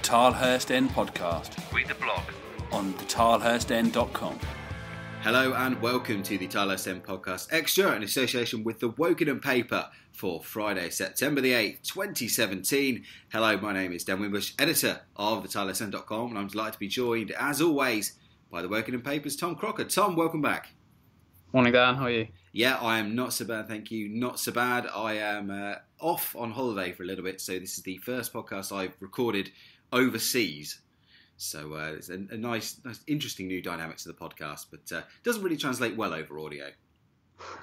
Tilehurst End podcast. Read the blog on thetilehurstend.com. Hello and welcome to the Tilehurst End podcast extra in association with the Wokingham paper for Friday, September the 8th, 2017. Hello, my name is Dan Wimbush, editor of thetilehurstend.com, and I'm delighted to be joined, as always, by the Wokingham paper's Tom Crocker. Tom, welcome back. Morning, Dan. How are you? Yeah, I am not so bad, thank you. Not so bad. I am off on holiday for a little bit, so this is the first podcast I've recorded overseas. So it's a nice, interesting new dynamic to the podcast, but doesn't really translate well over audio.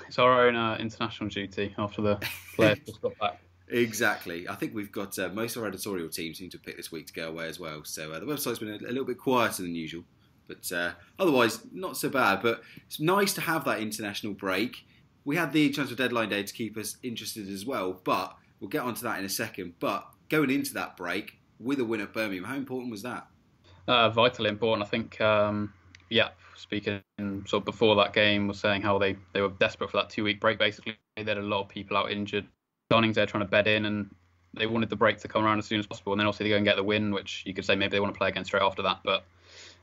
It's our own international duty after the players just got back. Exactly. I think we've got most of our editorial team seem to pick this week to go away as well. So the website's been a little bit quieter than usual, but otherwise not so bad. But it's nice to have that international break. We had the transfer deadline day to keep us interested as well, but we'll get onto that in a second. But going into that break with a win at Birmingham, how important was that? Vitally important. I think, Jaap, speaking sort of before that game, was saying how they were desperate for that 2-week break, basically. They had a lot of people out injured. Signings there trying to bed in, and they wanted the break to come around as soon as possible. And then obviously they go and get the win, which you could say maybe they want to play again straight after that. But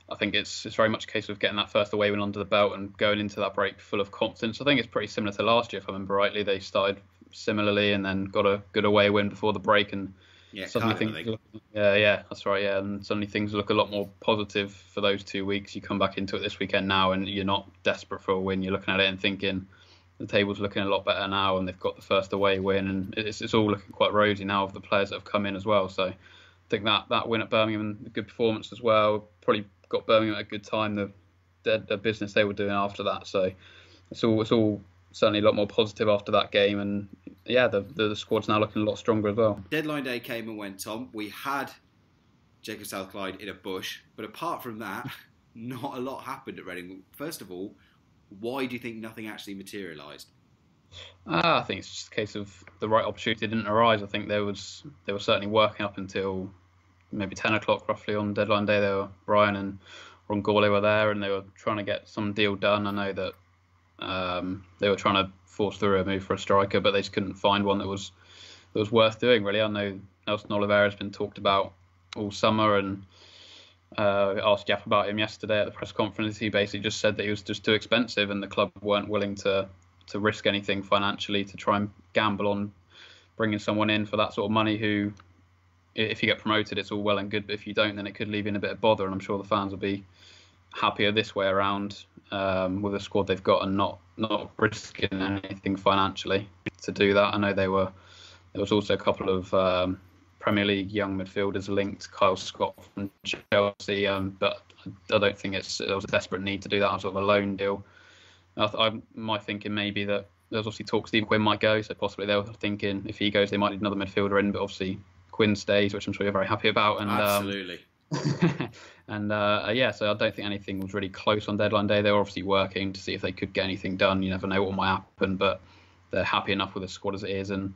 I think it's very much a case of getting that first away win under the belt and going into that break full of confidence. I think it's pretty similar to last year, if I remember rightly. They started similarly and then got a good away win before the break, and suddenly things look, that's right, and suddenly things look a lot more positive for those 2 weeks. You come back into it this weekend now and you're not desperate for a win. You're looking at it and thinking the table's looking a lot better now, and they've got the first away win, and it's all looking quite rosy now of the players that have come in as well. So I think that win at Birmingham and a good performance as well probably got Birmingham at a good time, the business they were doing after that. So it's all certainly a lot more positive after that game, and the squad's now looking a lot stronger as well. Deadline day came and went, Tom. We had Jacob South Clyde in a bush, but apart from that, not a lot happened at Reading. First of all, why do you think nothing actually materialised? I think it's just a case of the right opportunity didn't arise. I think they were certainly working up until maybe 10 o'clock roughly on deadline day. Brian and Ron Gourlay were there, and they were trying to get some deal done. I know that they were trying to force through a move for a striker, but they just couldn't find one that was worth doing, really. I know Nelson Oliveira has been talked about all summer, and asked Jaap about him yesterday at the press conference. He basically just said that he was just too expensive, and the club weren't willing to risk anything financially to try and gamble on bringing someone in for that sort of money who, if you get promoted, it's all well and good, but if you don't, then it could leave you in a bit of bother, and I'm sure the fans will be happier this way around with the squad they've got and not risking anything financially to do that. I know there was also a couple of Premier League young midfielders linked, Kyle Scott from Chelsea, but I don't think there was a desperate need to do that. Sort of a loan deal. My thinking maybe that there's obviously talk Steve Quinn might go, so possibly they were thinking if he goes they might need another midfielder in, but obviously Quinn stays, which I'm sure you're very happy about. And absolutely. And so I don't think anything was really close on deadline day. They were obviously working to see if they could get anything done. You never know what might happen, but they're happy enough with the squad as it is, and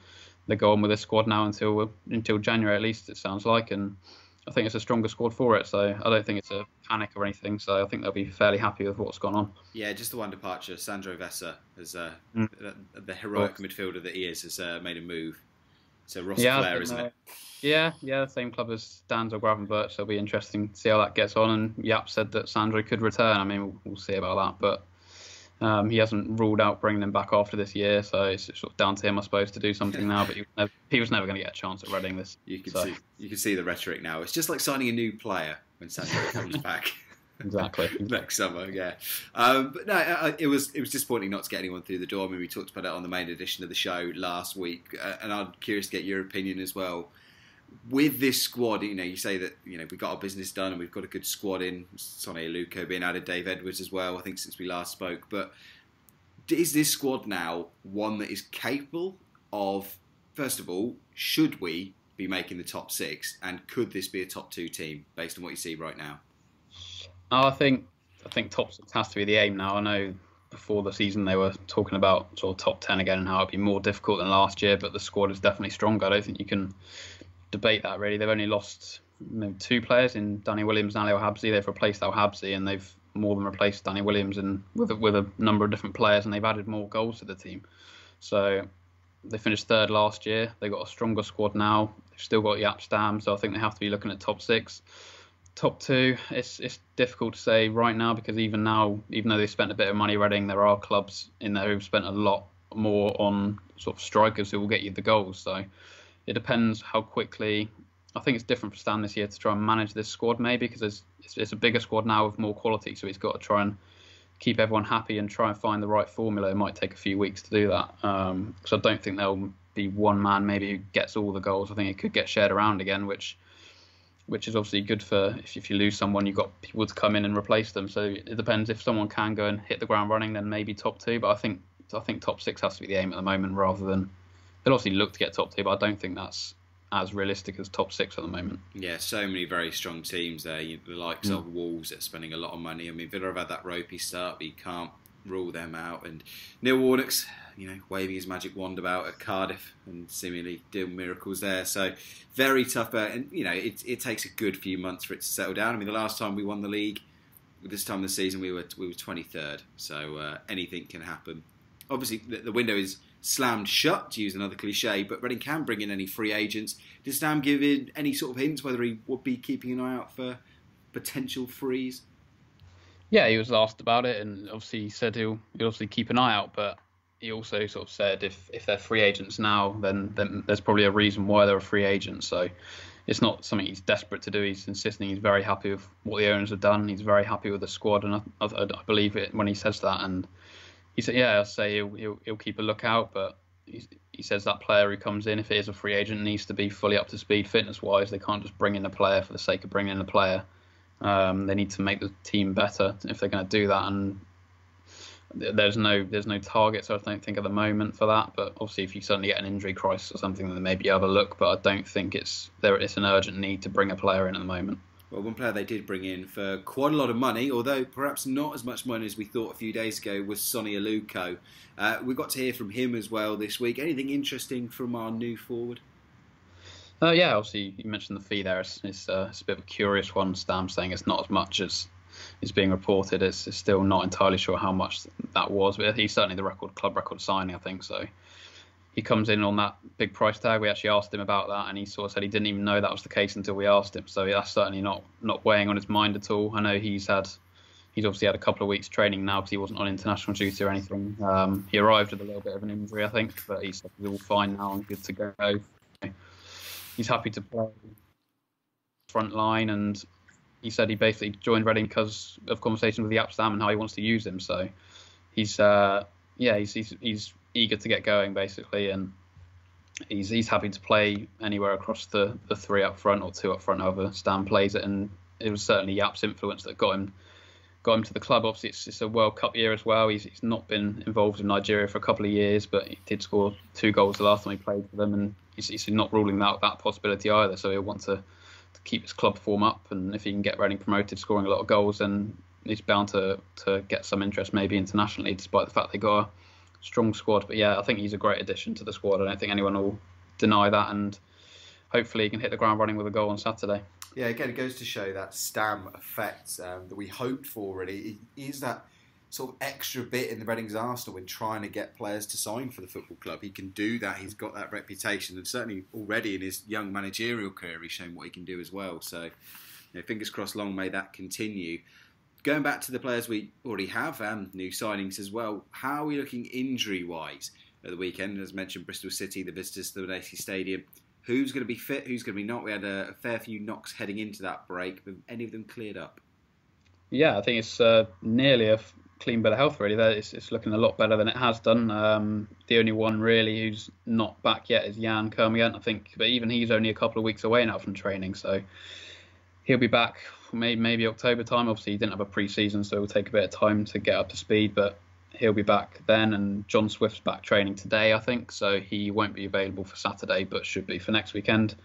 they go on with this squad now until January at least, it sounds like, and I think it's a stronger squad for it, so I don't think it's a panic or anything, so I think they'll be fairly happy with what's gone on. Yeah, just the one departure. Sandro Vesa, has the heroic midfielder that he is, has made a move. So Ross Flair, isn't it? Yeah, the same club as Dan's or Gravenberch, so it'll be interesting to see how that gets on, and Jaap said that Sandro could return. I mean, we'll see about that, but he hasn't ruled out bringing him back after this year, so it's sort of down to him, I suppose, to do something now. But he was never going to get a chance at Reading this. You can see the rhetoric now. It's just like signing a new player when Sandro comes back. Exactly. Next summer, yeah. But no, it was disappointing not to get anyone through the door. I mean, we talked about it on the main edition of the show last week, and I'm curious to get your opinion as well. With this squad, you say that we got our business done and we've got a good squad in. Sonny Aluko being added, Dave Edwards as well, I think, since we last spoke. But is this squad now one that is capable of, first of all, should we be making the top 6, and could this be a top 2 team based on what you see right now? I think top 6 has to be the aim now. I know before the season they were talking about sort of top 10 again and how it'd be more difficult than last year, but the squad is definitely stronger. I don't think you can debate that, really. They've only lost maybe 2 players in Danny Williams and Ali Al-Habsi. They've replaced Al-Habsi, and they've more than replaced Danny Williams and with a number of different players, and they've added more goals to the team. So they finished 3rd last year. They've got a stronger squad now. They've still got Jaap Stam, so I think they have to be looking at top 6. Top 2, it's difficult to say right now, because even though they spent a bit of money, Reading, there are clubs in there who've spent a lot more on sort of strikers who will get you the goals. So it depends how quickly. I think it's different for Stan this year to try and manage this squad, maybe, because it's a bigger squad now with more quality, so he's got to try and keep everyone happy and try and find the right formula. It might take a few weeks to do that, because I don't think there'll be one man maybe who gets all the goals. I think it could get shared around again, which is obviously good for if you lose someone, you've got people to come in and replace them. So it depends. If someone can go and hit the ground running, then maybe top 2. But I think top 6 has to be the aim at the moment, rather than they'll obviously look to get top 2, but I don't think that's as realistic as top 6 at the moment. Yeah, so many very strong teams there. The likes of Wolves that are spending a lot of money. I mean, Villa have had that ropey start, but you can't rule them out. And Neil Warnock's, waving his magic wand about at Cardiff and seemingly doing miracles there. So very tough. And, it takes a good few months for it to settle down. I mean, the last time we won the league, this time of the season, we were 23rd. So anything can happen. Obviously, the window is slammed shut, to use another cliche, but Reading can bring in any free agents. Did Stam give in any sort of hints whether he would be keeping an eye out for potential frees? Yeah, he was asked about it, and obviously he said he'll obviously keep an eye out, but he also sort of said if they're free agents now, then there's probably a reason why they're a free agent. So it's not something he's desperate to do. He's insisting he's very happy with what the owners have done. He's very happy with the squad, and I believe it when he says that. And he said, I'll say he'll keep a lookout, but he says that player who comes in, if it is a free agent, needs to be fully up to speed fitness-wise. They can't just bring in a player for the sake of bringing in a player. They need to make the team better if they're going to do that. And there's no targets, I don't think, at the moment for that. But obviously, if you suddenly get an injury crisis or something, then maybe you have a look. But I don't think it's an urgent need to bring a player in at the moment. Well, one player they did bring in for quite a lot of money, although perhaps not as much money as we thought a few days ago, was Sonny Aluko. We got to hear from him as well this week. Anything interesting from our new forward? Yeah, obviously you mentioned the fee there. It's a bit of a curious one. Stam saying it's not as much as is being reported. It's still not entirely sure how much that was, but he's certainly the club record signing, I think. So he comes in on that big price tag. We actually asked him about that, and he sort of said he didn't even know that was the case until we asked him. So that's certainly not weighing on his mind at all. I know he's obviously had a couple of weeks training now because he wasn't on international duty or anything. He arrived with a little bit of an injury, I think, but he said he's all fine now and good to go. He's happy to play front line, and he said he basically joined Reading because of conversations with Jaap Stam and how he wants to use him. So he's eager to get going, basically, and he's happy to play anywhere across the 3 up front or 2 up front, however Stam plays it. And it was certainly Jaap's influence that got him to the club. Obviously, it's a World Cup year as well. He's not been involved in Nigeria for a couple of years, but he did score 2 goals the last time he played for them, and he's not ruling out that possibility either. So he'll want to keep his club form up, and if he can get Reading promoted, scoring a lot of goals, then he's bound to get some interest maybe internationally, despite the fact they got a strong squad. But yeah, I think he's a great addition to the squad. I don't think anyone will deny that, and hopefully he can hit the ground running with a goal on Saturday. Yeah, again, it goes to show that Stam effect that we hoped for, really. It is that sort of extra bit in the Reading's arsenal when trying to get players to sign for the football club. He can do that. He's got that reputation, and certainly already in his young managerial career, he's shown what he can do as well. So, fingers crossed, long may that continue. Going back to the players we already have and new signings as well, how are we looking injury-wise at the weekend? As mentioned, Bristol City, the visitors to the Nacy Stadium. Who's going to be fit? Who's going to be not? We had a fair few knocks heading into that break, but any of them cleared up? Yeah, I think it's nearly a clean bill of health, really. It's looking a lot better than it has done. The only one really who's not back yet is Jan Kermigant, I think, but even he's only a couple of weeks away now from training, so he'll be back maybe October time. Obviously, he didn't have a pre-season, so it will take a bit of time to get up to speed, but he'll be back then. And John Swift's back training today, I think, so he won't be available for Saturday, but should be for next weekend.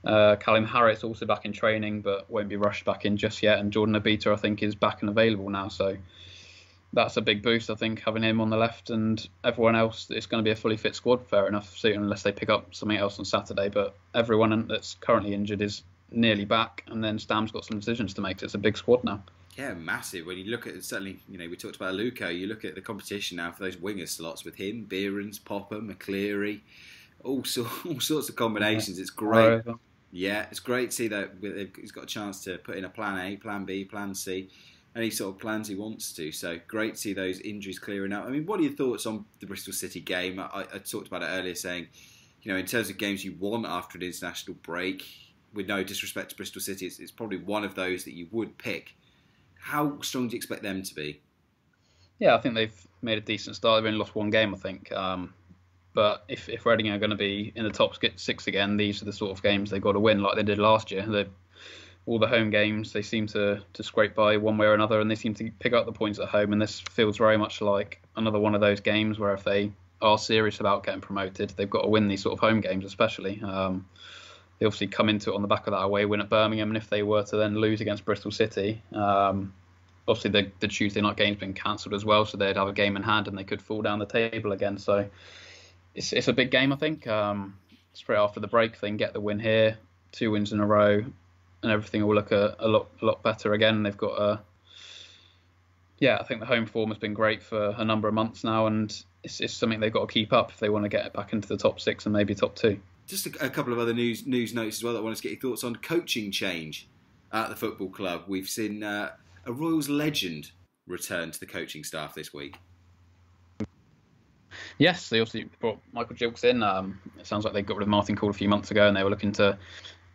Callum Harrett's also back in training, but won't be rushed back in just yet. And Jordan Abita, I think, is back and available now, so that's a big boost, I think, having him on the left. And everyone else, it's going to be a fully fit squad, fair enough, soon, unless they pick up something else on Saturday. But everyone that's currently injured is nearly back, and then Stam's got some decisions to make. So it's a big squad now. Yeah, massive. When you look at, certainly, we talked about Luco, you look at the competition now for those winger slots with him, Behrens, Popper, McCleary. all sorts of combinations. It's great. Yeah, it's great to see that he's got a chance to put in a plan A, plan B, plan C, any sort of plans he wants to. So great to see those injuries clearing out. I mean, what are your thoughts on the Bristol City game? I talked about it earlier, saying, in terms of games you want after an international break, with no disrespect to Bristol City, it's probably one of those that you would pick. How strong do you expect them to be? Yeah, I think they've made a decent start. They've only lost one game, I think. But if Reading are going to be in the top 6 again, these are the sort of games they've got to win, like they did last year. All the home games, they seem to scrape by one way or another, and they seem to pick up the points at home. And this feels very much like another one of those games where if they are serious about getting promoted, they've got to win these sort of home games, especially. They obviously come into it on the back of that away win at Birmingham, and if they were to then lose against Bristol City, obviously the Tuesday night game's been cancelled as well, so they'd have a game in hand and they could fall down the table again. So it's a big game, I think. Straight after the break, if they can get the win here, 2 wins in a row, and everything will look a lot better again. They've got I think the home form has been great for a number of months now, and it's something they've got to keep up if they want to get back into the top 6 and maybe top 2. Just a couple of other news notes as well that I wanted to get your thoughts on. Coaching change at the football club. We've seen a Royals legend return to the coaching staff this week. Yes, they also brought Michael Gilks in. It sounds like they got rid of Martin Call a few months ago, and they were looking to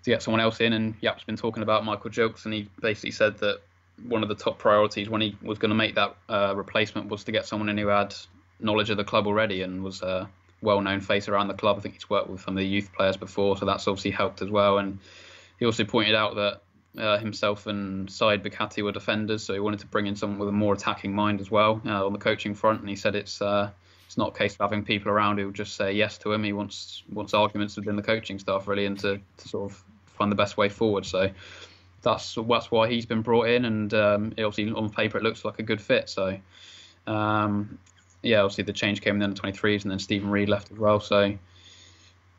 get someone else in. And Jaap's been talking about Michael Gilks, and he basically said that one of the top priorities when he was going to make that replacement was to get someone in who had knowledge of the club already and was a well-known face around the club. I think he's worked with some of the youth players before, so that's obviously helped as well. And he also pointed out that himself and Said Bukati were defenders, so he wanted to bring in someone with a more attacking mind as well on the coaching front. And he said it's not a case of having people around who will just say yes to him. He wants arguments within the coaching staff, really, and to sort of find the best way forward. So that's why he's been brought in, and obviously on paper it looks like a good fit. So obviously the change came in the 23s, and then Stephen Reid left as well. So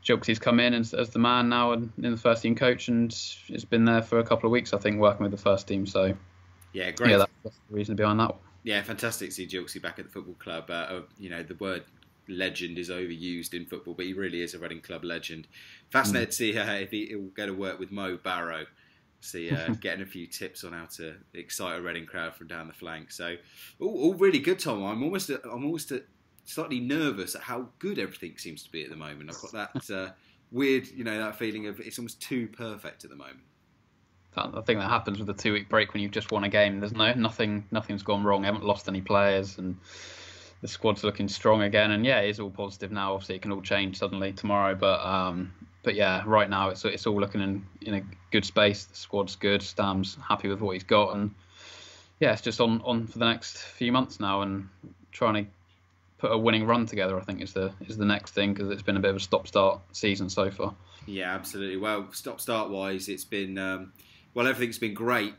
Gilksy's come in as the man now and in the first team coach, and has been there for a couple of weeks, I think, working with the first team. So yeah, great. Yeah, that's the reason behind that one. Yeah, fantastic to see Gilksy back at the football club. The word legend is overused in football, but he really is a Reading club legend. Fascinated to see if he will go to work with Mo Barrow. See, getting a few tips on how to excite a Reading crowd from down the flank. So, all really good, Tom. I'm almost slightly nervous at how good everything seems to be at the moment. I've got that weird, that feeling of it's almost too perfect at the moment. I think that happens with a 2-week break when you've just won a game. There's nothing's gone wrong. I haven't lost any players, and the squad's looking strong again. And yeah, it is all positive now. Obviously, it can all change suddenly tomorrow, but yeah, right now it's all looking in a good space. The squad's good. Stam's happy with what he's got, and yeah, it's just on for the next few months now, and trying to put a winning run together, I think, is the next thing, because it's been a bit of a stop-start season so far. Yeah, absolutely. Well, stop-start wise, it's been everything's been great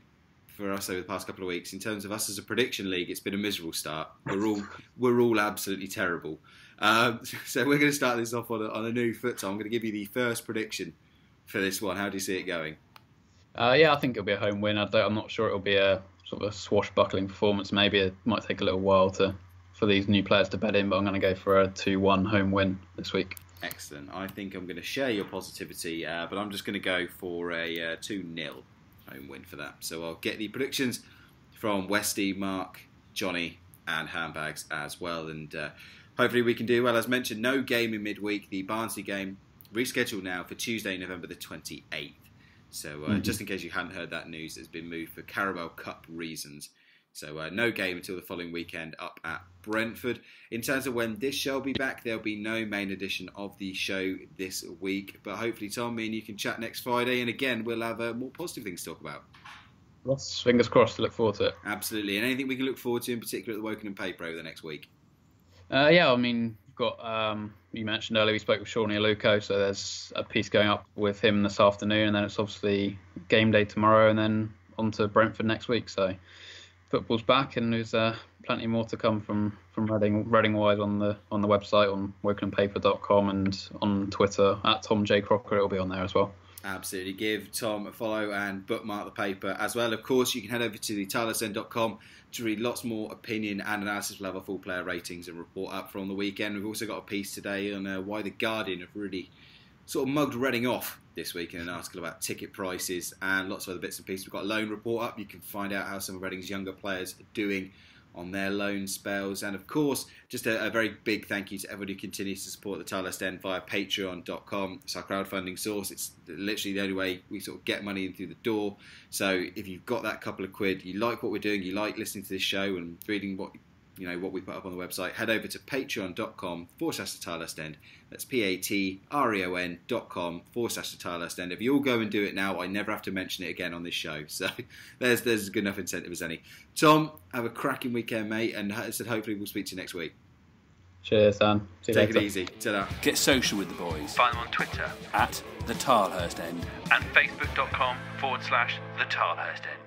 for us over the past couple of weeks. In terms of us as a prediction league, it's been a miserable start. We're all absolutely terrible. So we're going to start this off on a new foot. So I'm going to give you the first prediction for this one. How do you see it going? I think it'll be a home win. I'm not sure it'll be a sort of a swashbuckling performance. Maybe it might take a little while for these new players to bed in, but I'm going to go for a 2-1 home win this week. Excellent. I think I'm going to share your positivity, but I'm just going to go for a 2-0 home win for that. So I'll get the predictions from Westy, Mark, Johnny, and Handbags as well, and hopefully we can do well. As mentioned, no game in midweek. The Barnsley game rescheduled now for Tuesday, November the 28th. So just in case you hadn't heard that news, it's been moved for Carabao Cup reasons. So no game until the following weekend up at Brentford. In terms of when this show will be back, there'll be no main edition of the show this week. But hopefully, Tom, me and you can chat next Friday. And again, we'll have more positive things to talk about. Yes, fingers crossed. Look forward to it. Absolutely. And anything we can look forward to in particular at the Wokingham paper over the next week? We've got, you mentioned earlier, we spoke with Shawnee Aluko. So there's a piece going up with him this afternoon. And then it's obviously game day tomorrow, and then on to Brentford next week. So football's back, and there's plenty more to come from Reading-wise on the website, on WokinghamPaper.com, and on Twitter at Tom J Crocker. It'll be on there as well. Absolutely. Give Tom a follow and bookmark the paper as well. Of course, you can head over to the tilehurstend.com to read lots more opinion and analysis. We'll have our full player ratings and report up from the weekend. We've also got a piece today on why the Guardian have really sort of mugged Reading off this week in an article about ticket prices and lots of other bits and pieces. We've got a loan report up. You can find out how some of Reading's younger players are doing on their loan spells. And of course, just a very big thank you to everybody who continues to support the Tilehurst End via patreon.com. It's our crowdfunding source. It's literally the only way we sort of get money in through the door. So if you've got that couple of quid, you like what we're doing, you like listening to this show and reading what we put up on the website, head over to patreon.com/the Tilehurst End. That's patreon.com/the Tilehurst End. If you all go and do it now, I never have to mention it again on this show. So there's a good enough incentive as any. Tom, have a cracking weekend, mate, and I said hopefully we'll speak to you next week. Cheers, Dan. Take it easy. Ta-da. Get social with the boys. Find them on Twitter at the Tilehurst End and facebook.com/the Tilehurst End.